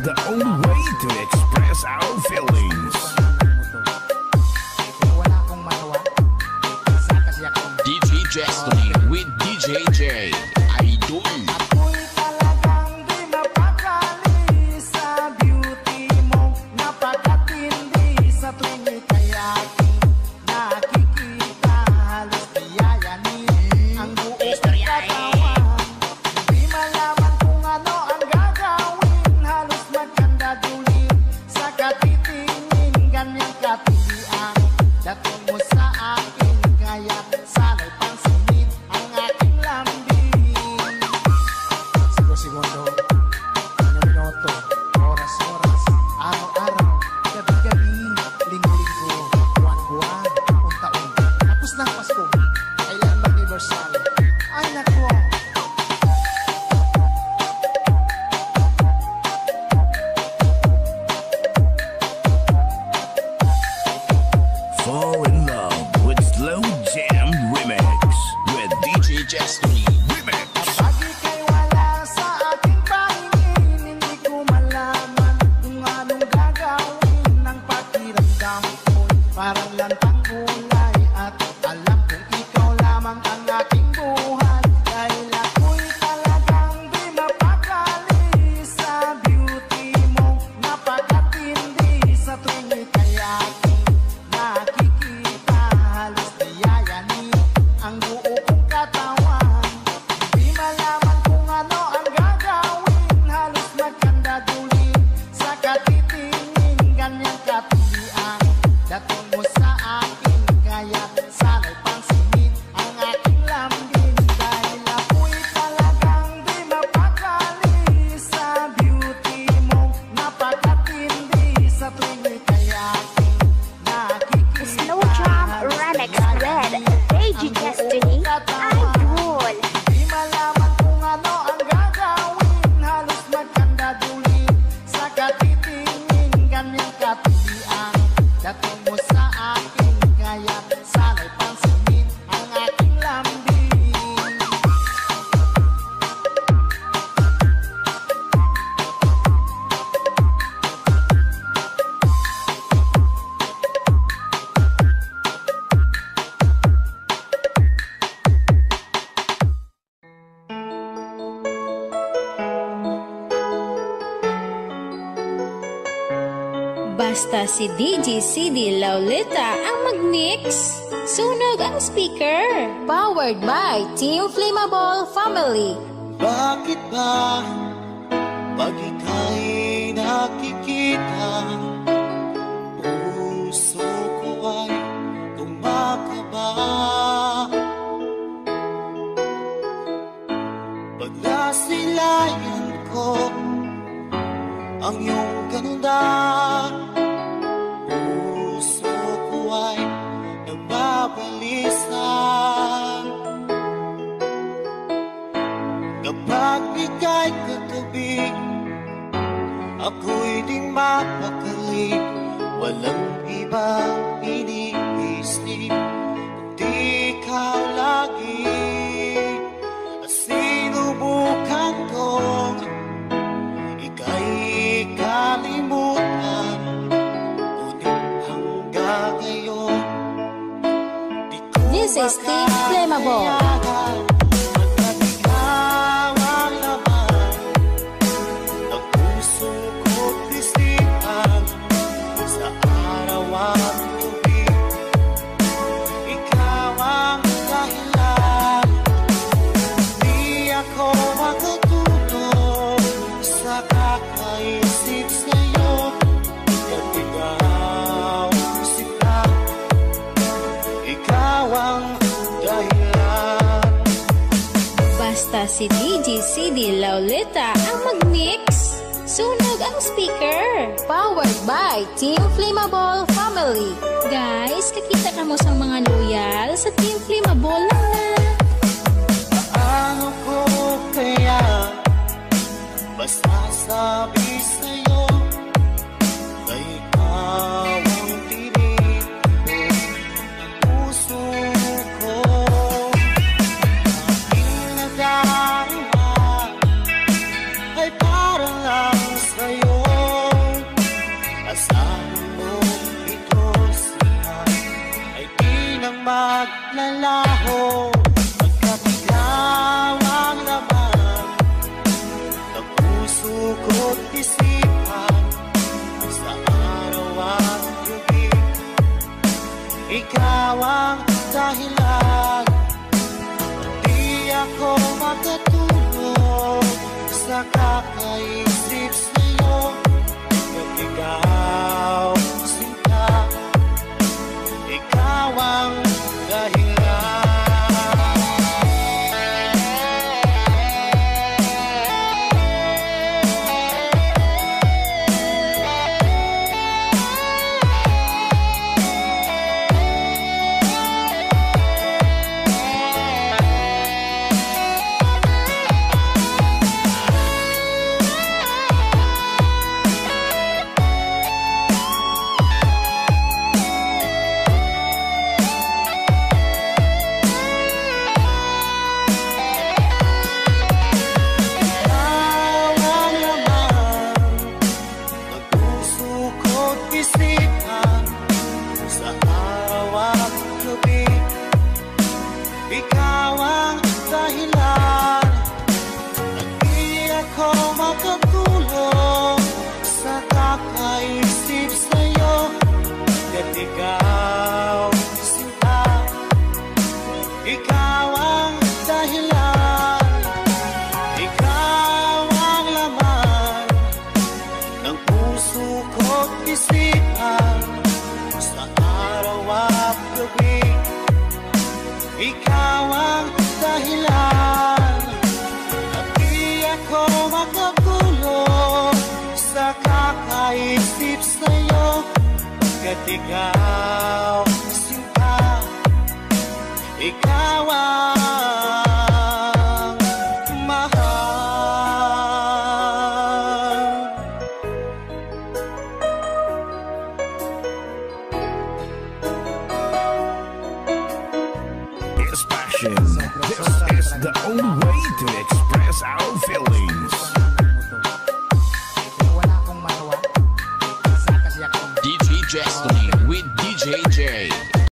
the only way to express our feelings. DJ Destiny with DJ J. Idol. Basta si DJ CD Laulita ang mag-mix. Sunog ang speaker. Powered by Team Flammable Family. Bakit ba pag ika'y nakikita, puso ko ay kumakaba? Pag nasilayan ko ang iyong ganda, puso ko ay nagbabalisa. Kapag ika'y katabi, ako'y di mapakali. Walang ibang iniisip kundi ikaw lagi. At sinubukan kong ika'y kalimutan, ngunit hanggang ngayon di ko This is Team Flammable. Basta si DJ CD Laulita ang mag-mix. Sunog ang speaker. Powered by Team Flammable Family. Guys, kakita ka mo sa mga loyal sa Team Flammable lang na. Paano ko kaya masasabi sa'yo na ikaw ang tinig ng puso ko? Aking nadarama ay para lang sa'yo. naglalaho, magkabigaw ang laman ng puso ko't isipan. Sa araw at gabi, ikaw ang dahilan. Di ako makatulog sa kakaisip sa'yo. Pag ikaw sinta, ikaw ang dahilan. Ikaw ang dahilan. Hindi ako makatulog sa kakaisip sa'yo. At ikaw sinta, ikaw ang dahilan. Ikaw ang laman ng puso ko't isipan. Sa araw at gabi, ikaw ang dahilan. At di ako makatulog sa kakaisip sa'yo. Pagkat ikaw sinta, ikaw ang mahal. It's passion. This is the only way to express our feelings. DJ Jestly with DJ J.